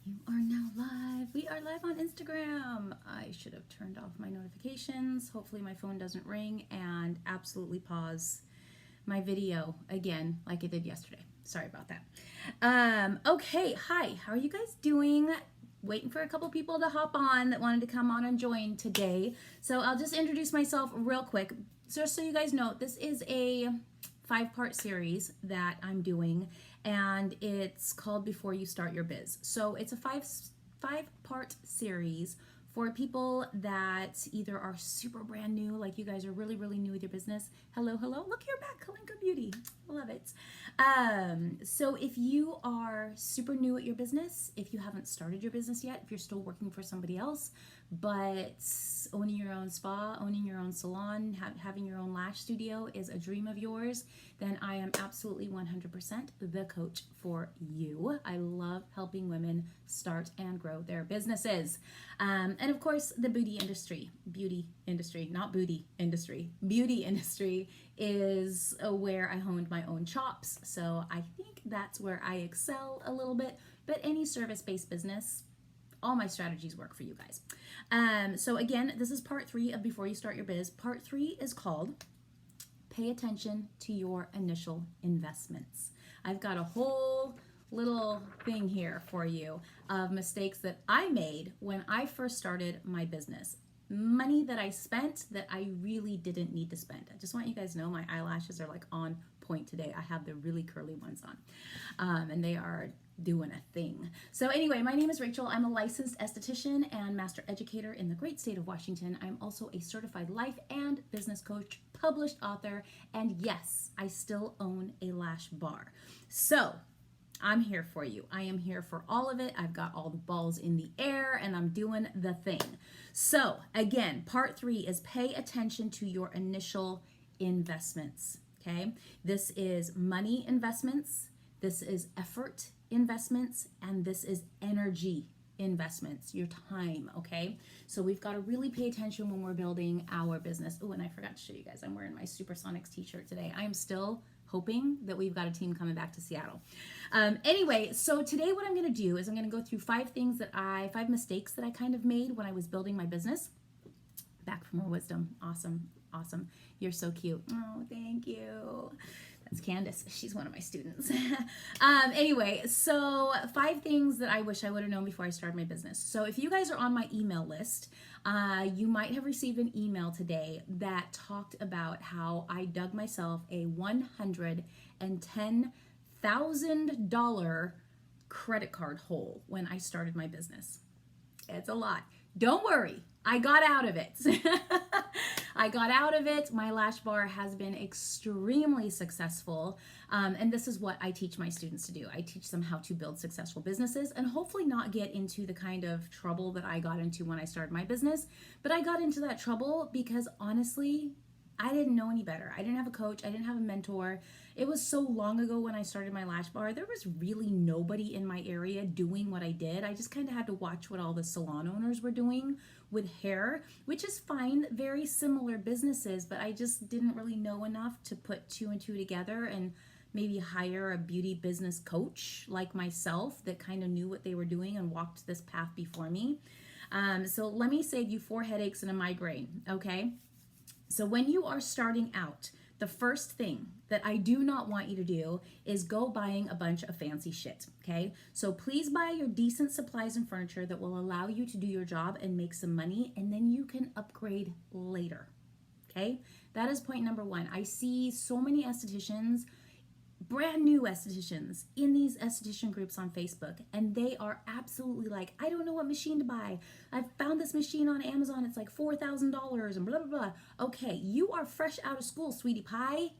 You are now live. We are live on Instagram. I should have turned off my notifications. Hopefully my phone doesn't ring and absolutely pause my video again like I did yesterday. Sorry about that. Okay, hi. How are you guys doing? Waiting for a couple people to hop on that wanted to come on and join today. So I'll just introduce myself real quick. Just so you guys know, this is a 5-part series that I'm doing, and it's called Before You Start Your Biz. So it's a five-part series for people that either are super brand new, like you guys are really new with your business. Hello, look, you're back, Kalinka Beauty, love it. So if you are super new at your business, if you haven't started your business yet, if you're still working for somebody else, but owning your own spa, owning your own salon, having your own lash studio is a dream of yours, then I am absolutely 100% the coach for you. I love helping women start and grow their businesses. And of course, the beauty industry is where I honed my own chops. So I think that's where I excel a little bit, but any service-based business, all my strategies work for you guys. So again, this is part 3 of Before You Start Your Biz. Part 3 is called Pay Attention to Your Initial Investments. I've got a whole little thing here for you of mistakes that I made when I first started my business. Money that I spent that I really didn't need to spend. I just want you guys to know my eyelashes are like on point today. I have the really curly ones on, and they are doing a thing. So anyway, my name is Rachel. I'm a licensed esthetician and master educator in the great state of Washington. I'm also a certified life and business coach, published author, and yes, I still own a lash bar. So I'm here for you. I am here for all of it. I've got all the balls in the air and I'm doing the thing. So again, part 3 is pay attention to your initial investments. Okay. This is money investments. This is effort investments, and this is energy investments, your time. Okay. So we've got to really pay attention when we're building our business. Oh, and I forgot to show you guys, I'm wearing my Supersonics t-shirt today. I am still hoping that we've got a team coming back to Seattle. Anyway, so today what I'm going to do is I'm going to go through 5 mistakes that I kind of made when I was building my business. Back for more wisdom. Awesome. You're so cute. Oh, thank you. That's Candace. She's one of my students. Anyway, so 5 things that I wish I would have known before I started my business. So if you guys are on my email list, you might have received an email today that talked about how I dug myself a $110,000 credit card hole when I started my business. It's a lot. Don't worry, I got out of it. I got out of it. My lash bar has been extremely successful. And this is what I teach my students to do. I teach them how to build successful businesses and hopefully not get into the kind of trouble that I got into when I started my business. But I got into that trouble because honestly, I didn't know any better. I didn't have a coach. I didn't have a mentor. It was so long ago when I started my lash bar. There was really nobody in my area doing what I did. I just kind of had to watch what all the salon owners were doing with hair, which is fine. Very similar businesses, but I just didn't really know enough to put 2 and 2 together and maybe hire a beauty business coach like myself that kind of knew what they were doing and walked this path before me. So let me save you 4 headaches and a migraine, okay? So when you are starting out, the first thing that I do not want you to do is go buying a bunch of fancy shit, okay? So please buy your decent supplies and furniture that will allow you to do your job and make some money, and then you can upgrade later, okay? That is point number 1. I see so many estheticians, brand new estheticians in these esthetician groups on Facebook, and they are absolutely like, I don't know what machine to buy. I found this machine on Amazon. It's like $4,000 and blah, blah, blah. Okay, you are fresh out of school, sweetie pie.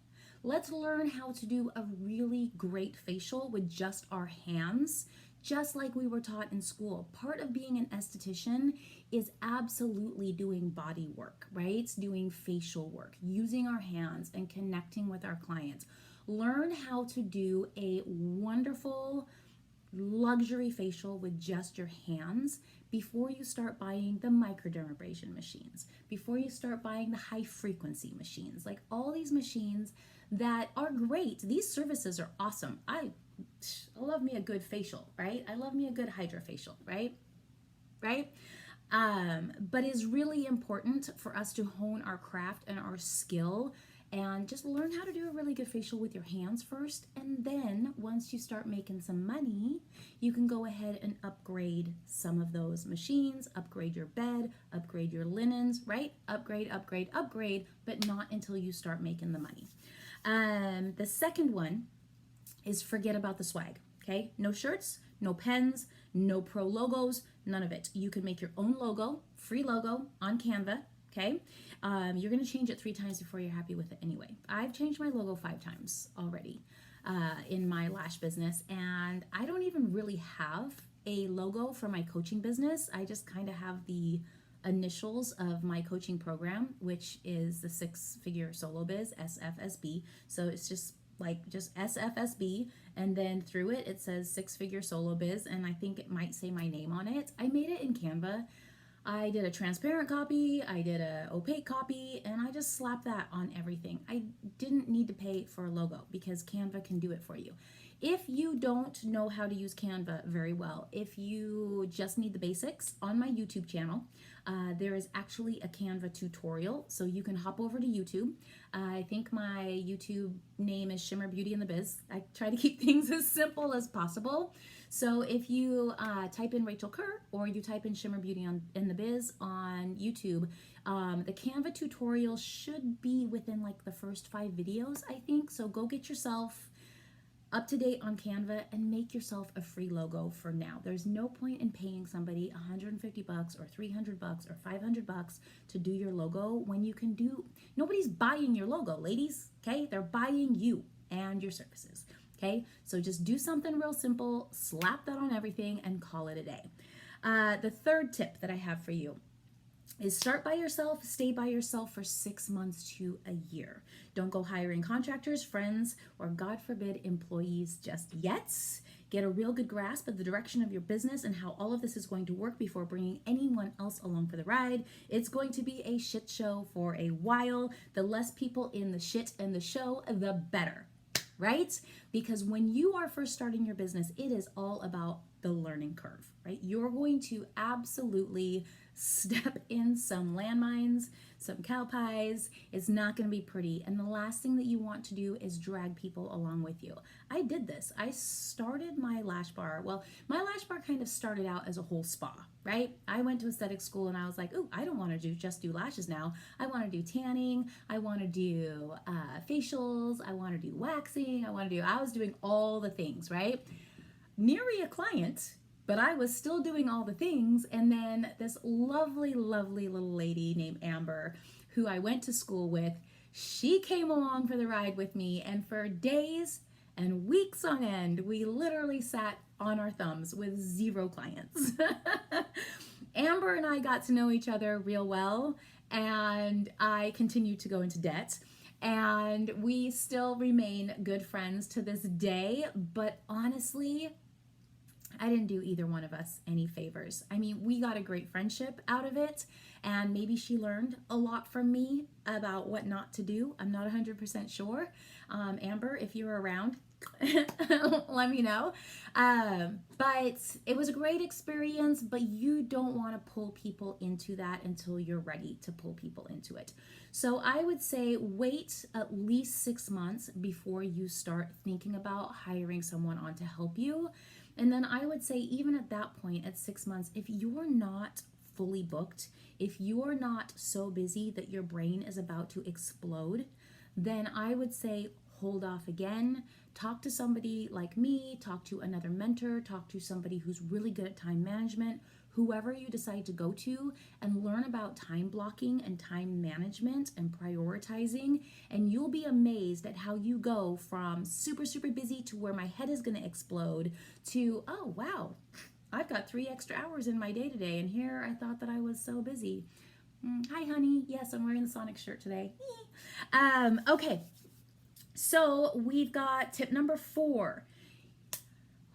Let's learn how to do a really great facial with just our hands, just like we were taught in school. Part of being an esthetician is absolutely doing body work, right? Doing facial work, using our hands and connecting with our clients. Learn how to do a wonderful luxury facial with just your hands before you start buying the microdermabrasion machines, before you start buying the high frequency machines, like all these machines that are great. These services are awesome. I I love me a good facial, right? I love me a good hydrofacial, right? Right? But it's really important for us to hone our craft and our skill and just learn how to do a really good facial with your hands first. And then once you start making some money, you can go ahead and upgrade some of those machines, upgrade your bed, upgrade your linens, right? Upgrade, upgrade, upgrade, but not until you start making the money. The second one is forget about the swag, okay? No shirts, no pens, no pro logos, none of it. You can make your own logo, free logo on Canva, okay? You're gonna change it 3 times before you're happy with it anyway. I've changed my logo 5 times already in my lash business, and I don't even really have a logo for my coaching business. I just kind of have the initials of my coaching program, which is the 6-figure solo biz, SFSB. So it's just SFSB, and then through it says 6-figure solo biz, and I think it might say my name on it. I made it in Canva. I did a transparent copy, I did a opaque copy, and I just slapped that on everything. I didn't need to pay for a logo because Canva can do it for you. If you don't know how to use Canva very well, if you just need the basics, on my YouTube channel, there is actually a Canva tutorial, so you can hop over to YouTube. I think my YouTube name is Shimmer Beauty in the Biz. I try to keep things as simple as possible. So if you type in Rachel Kerr or you type in Shimmer Beauty in the Biz on YouTube, the Canva tutorial should be within like the first 5 videos, I think. So go get yourself up to date on Canva and make yourself a free logo for now. There's no point in paying somebody $150 or $300 or $500 to do your logo when you can do, nobody's buying your logo, ladies, okay? They're buying you and your services, okay? So just do something real simple, slap that on everything, and call it a day. The third tip that I have for you is start by yourself, stay by yourself for 6 months to a year. Don't go hiring contractors, friends, or God forbid, employees just yet. Get a real good grasp of the direction of your business and how all of this is going to work before bringing anyone else along for the ride. It's going to be a shit show for a while. The less people in the shit and the show, the better, right? Because when you are first starting your business, it is all about the learning curve, right? You're going to absolutely step in some landmines, some cow pies. It's not going to be pretty. And the last thing that you want to do is drag people along with you. I did this. I started my lash bar. Well, my lash bar kind of started out as a whole spa, right? I went to aesthetic school and I was like, oh, I don't want to just do lashes now. I want to do tanning. I want to do facials. I want to do waxing. I was doing all the things, right? Nary a client, but I was still doing all the things. And then this lovely, lovely little lady named Amber, who I went to school with, she came along for the ride with me. And for days and weeks on end, we literally sat on our thumbs with 0 clients. Amber and I got to know each other real well, and I continued to go into debt. And we still remain good friends to this day. But honestly, I didn't do either one of us any favors. I mean, we got a great friendship out of it, and maybe she learned a lot from me about what not to do. I'm not 100% sure. Amber, if you're around, let me know. But it was a great experience, but you don't want to pull people into that until you're ready to pull people into it. So I would say wait at least 6 months before you start thinking about hiring someone on to help you. And then I would say even at that point, at 6 months, if you're not fully booked, if you're not so busy that your brain is about to explode, then I would say hold off again. Talk to somebody like me, talk to another mentor, talk to somebody who's really good at time management, whoever you decide to go to, and learn about time blocking and time management and prioritizing. And you'll be amazed at how you go from super, super busy to where my head is going to explode to, oh, wow, I've got 3 extra hours in my day today. And here I thought that I was so busy. Hi, honey. Yes, I'm wearing the Sonic shirt today. Okay. So we've got tip number 4.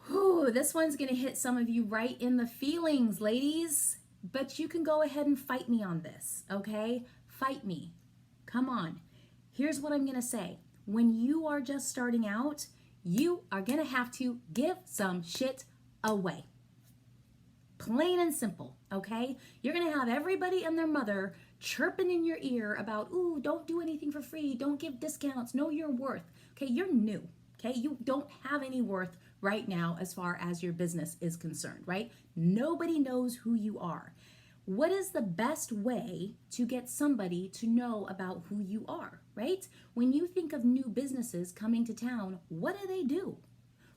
Whew, this one's going to hit some of you right in the feelings, ladies. But you can go ahead and fight me on this, okay? Fight me. Come on. Here's what I'm going to say. When you are just starting out, you are going to have to give some shit away. Plain and simple, okay? You're going to have everybody and their mother chirping in your ear about, ooh, don't do anything for free. Don't give discounts. Know your worth. Okay, you're new. Okay, you don't have any worth right now as far as your business is concerned, right? Nobody knows who you are. What is the best way to get somebody to know about who you are, right? When you think of new businesses coming to town, what do?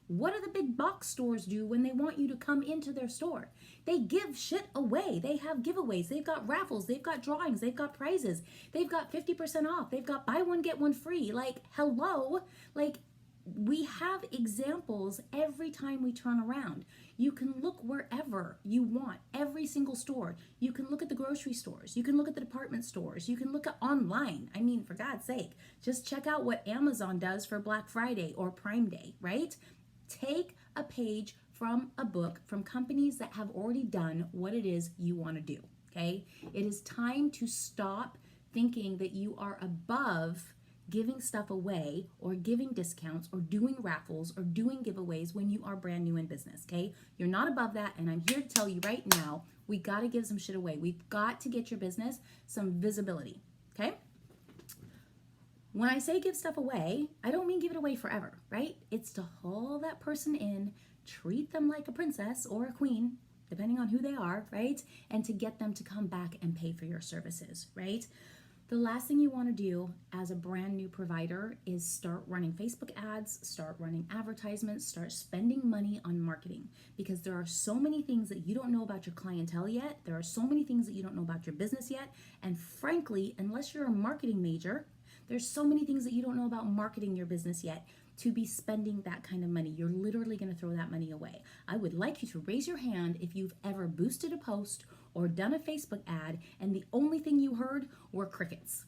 What do the big box stores do when they want you to come into their store? They give shit away. They have giveaways. They've got raffles. They've got drawings. They've got prizes. They've got 50% off. They've got buy one, get one free. Like, hello? Like, we have examples every time we turn around. You can look wherever you want, every single store. You can look at the grocery stores. You can look at the department stores. You can look at online. I mean, for God's sake, just check out what Amazon does for Black Friday or Prime Day, right? Take a page from a book from companies that have already done what it is you want to do, okay? It is time to stop thinking that you are above giving stuff away or giving discounts or doing raffles or doing giveaways when you are brand new in business, okay? You're not above that, and I'm here to tell you right now, we got to give some shit away. We've got to get your business some visibility, okay? When I say give stuff away, I don't mean give it away forever, right? It's to haul that person in, treat them like a princess or a queen, depending on who they are, right? And to get them to come back and pay for your services, right? The last thing you want to do as a brand new provider is start running Facebook ads, start running advertisements, start spending money on marketing, because there are so many things that you don't know about your clientele yet. There are so many things that you don't know about your business yet. And frankly, unless you're a marketing major, there's so many things that you don't know about marketing your business yet to be spending that kind of money. You're literally going to throw that money away. I would like you to raise your hand if you've ever boosted a post or done a Facebook ad and the only thing you heard were crickets.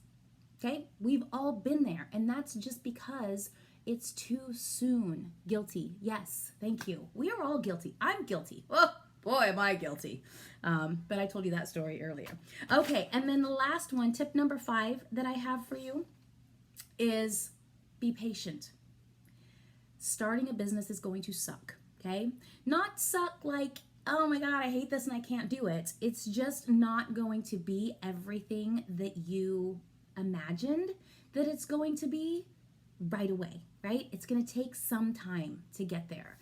Okay? We've all been there, and that's just because it's too soon. Guilty. Yes, thank you. We are all guilty. I'm guilty. Oh, boy, am I guilty. But I told you that story earlier. Okay, and then the last one, tip number 5 that I have for you is be patient. Starting a business is going to suck, okay? Not suck like, oh my God, I hate this and I can't do it. It's just not going to be everything that you imagined that it's going to be right away, right? It's going to take some time to get there.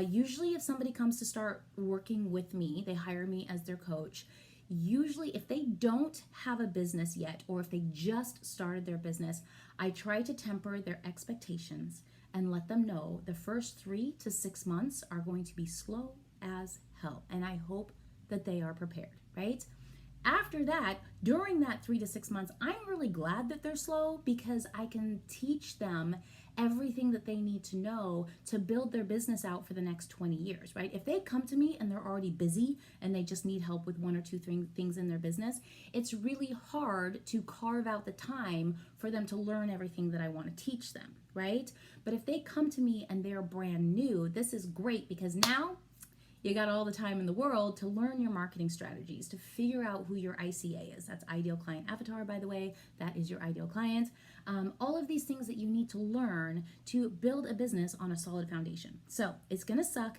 Usually if somebody comes to start working with me, they hire me as their coach. Usually if they don't have a business yet, or if they just started their business, I try to temper their expectations and let them know the first 3 to 6 months are going to be slow as hell. And I hope that they are prepared, right? After that, during that 3 to 6 months, I'm really glad that they're slow because I can teach them everything that they need to know to build their business out for the next 20 years, right? If they come to me and they're already busy and they just need help with 1 or 2 things in their business, it's really hard to carve out the time for them to learn everything that I want to teach them, right? But if they come to me and they're brand new, this is great because now you got all the time in the world to learn your marketing strategies, to figure out who your ICA is. That's Ideal Client Avatar, by the way. That is your ideal client. All of these things that you need to learn to build a business on a solid foundation. So it's going to suck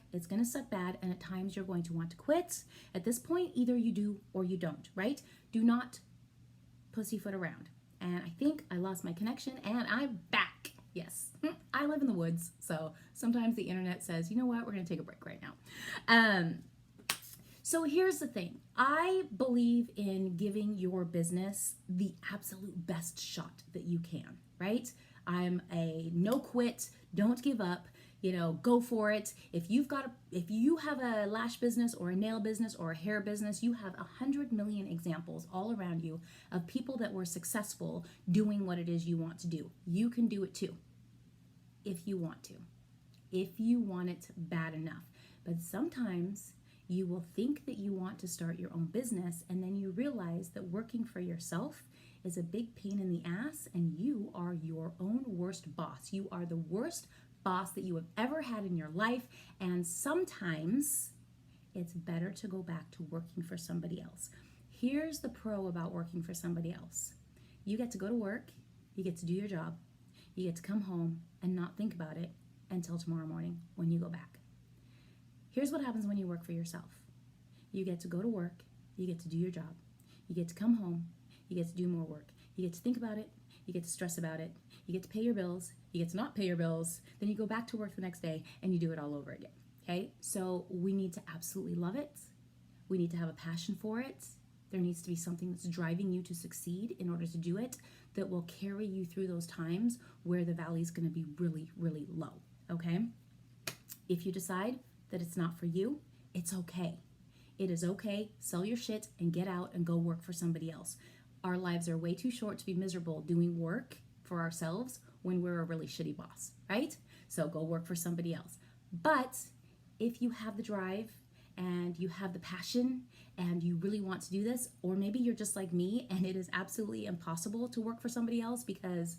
bad, and at times you're going to want to quit. At this point, either you do or you don't, right? Do not pussyfoot around. And I think I lost my connection, and I'm back. Yes, I live in the woods, so sometimes the internet says, you know what, we're going to take a break right now. So here's the thing. I believe in giving your business the absolute best shot that you can, right? I'm a no quit, don't give up, go for it. If you have a lash business or a nail business or a hair business, you have 100 million examples all around you of people that were successful doing what it is you want to do. You can do it too, if you want to, if you want it bad enough. But sometimes you will think that you want to start your own business, and then you realize that working for yourself is a big pain in the ass, and you are your own worst boss. You are the worst boss that you have ever had in your life, and sometimes it's better to go back to working for somebody else. Here's the pro about working for somebody else. You get to go to work, you get to do your job, you get to come home and not think about it, until tomorrow morning when you go back. Here's what happens when you work for yourself. You get to go to work, you get to do your job, you get to come home, you get to do more work, you get to think about it, you get to stress about it, you get to pay your bills, you get to not pay your bills, then you go back to work the next day and you do it all over again. Okay, so we need to absolutely love it. We need to have a passion for it. There needs to be something that's driving you to succeed in order to do it, that will carry you through those times where the valley is going to be really, really low. Okay, if you decide that it's not for you, it's okay. It is okay. Sell your shit and get out and go work for somebody else. Our lives are way too short to be miserable doing work for ourselves when we're a really shitty boss, right? So go work for somebody else. But if you have the drive and you have the passion and you really want to do this, or maybe you're just like me and it is absolutely impossible to work for somebody else because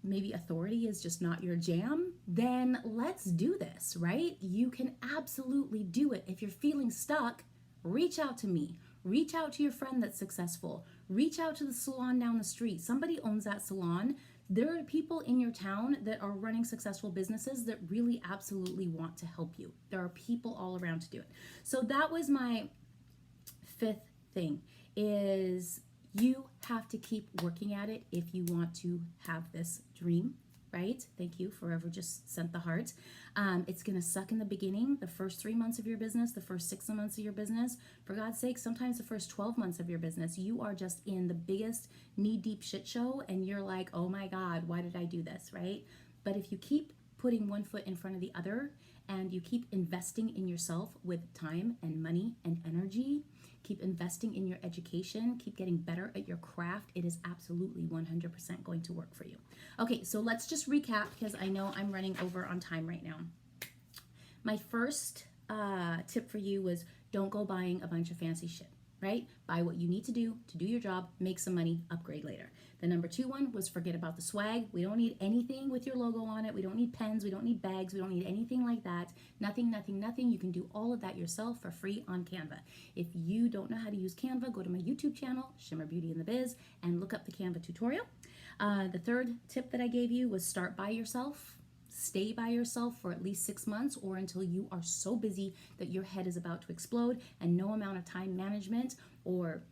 maybe authority is just not your jam, then let's do this, right? You can absolutely do it. If you're feeling stuck, reach out to me. Reach out to your friend that's successful. Reach out to the salon down the street. Somebody owns that salon. There are people in your town that are running successful businesses that really absolutely want to help you. There are people all around to do it. So that was my fifth thing, is you have to keep working at it if you want to have this dream, right? Thank you, Forever just sent the heart. It's going to suck in the beginning, the first 3 months of your business, the first 6 months of your business. For God's sake, sometimes the first 12 months of your business, you are just in the biggest knee-deep shit show and you're like, oh my God, why did I do this, right? But if you keep putting one foot in front of the other and you keep investing in yourself with time and money and energy, keep investing in your education, keep getting better at your craft, it is absolutely 100% going to work for you. Okay, so let's just recap because I know I'm running over on time right now. My first tip for you was don't go buying a bunch of fancy shit, right? Buy what you need to do your job, make some money, upgrade later. The number 2 one was forget about the swag. We don't need anything with your logo on it. We don't need pens. We don't need bags. We don't need anything like that. Nothing, nothing, nothing. You can do all of that yourself for free on Canva. If you don't know how to use Canva, go to my YouTube channel, Shimmer Beauty in the Biz, and look up the Canva tutorial. The third tip that I gave you was start by yourself. Stay by yourself for at least 6 months or until you are so busy that your head is about to explode and no amount of time management or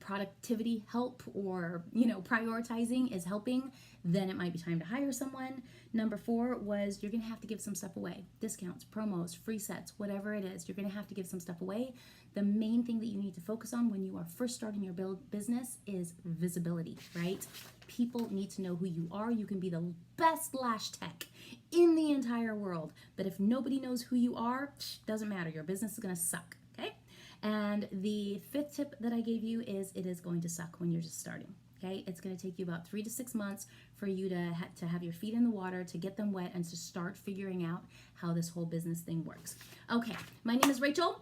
productivity help or prioritizing is helping, then it might be time to hire someone. Number 4 was you're gonna have to give some stuff away. Discounts, promos, free sets, whatever it is, you're gonna have to give some stuff away. The main thing that you need to focus on when you are first starting your business is visibility, right? People need to know who you are. You can be the best lash tech in the entire world, but if nobody knows who you are, doesn't matter, your business is gonna suck, okay? And the 5th tip that I gave you is it is going to suck when you're just starting. Okay, it's going to take you about 3 to 6 months for you to have your feet in the water, to get them wet, and to start figuring out how this whole business thing works. Okay, my name is Rachel.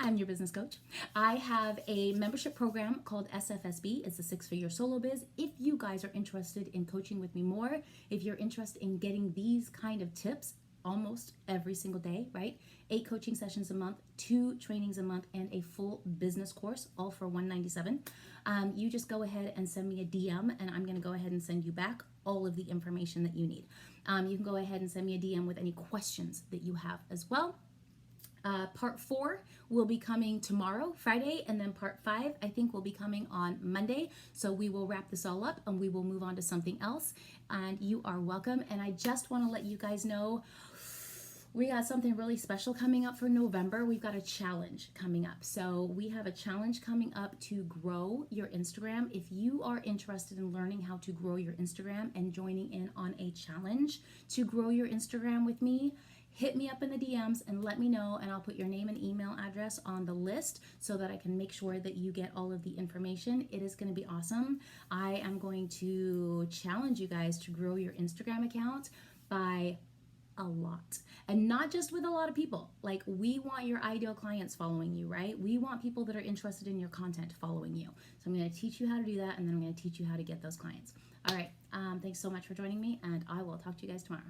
I'm your business coach. I have a membership program called SFSB. It's a 6-figure solo biz. If you guys are interested in coaching with me more, if you're interested in getting these kind of tips almost every single day, right? 8 coaching sessions a month, 2 trainings a month, and a full business course, all for $197. You just go ahead and send me a DM, and I'm going to go ahead and send you back all of the information that you need. You can go ahead and send me a DM with any questions that you have as well. Part 4 will be coming tomorrow, Friday, and then part 5, I think, will be coming on Monday. So we will wrap this all up and we will move on to something else. And you are welcome. And I just want to let you guys know we got something really special coming up for November. We've got a challenge coming up. So we have a challenge coming up to grow your Instagram. If you are interested in learning how to grow your Instagram and joining in on a challenge to grow your Instagram with me, hit me up in the DMs and let me know, and I'll put your name and email address on the list so that I can make sure that you get all of the information. It is going to be awesome. I am going to challenge you guys to grow your Instagram account by a lot, and not just with a lot of people. Like, we want your ideal clients following you, right? We want people that are interested in your content following you. So I'm going to teach you how to do that, and then I'm going to teach you how to get those clients. All right. Thanks so much for joining me, and I will talk to you guys tomorrow.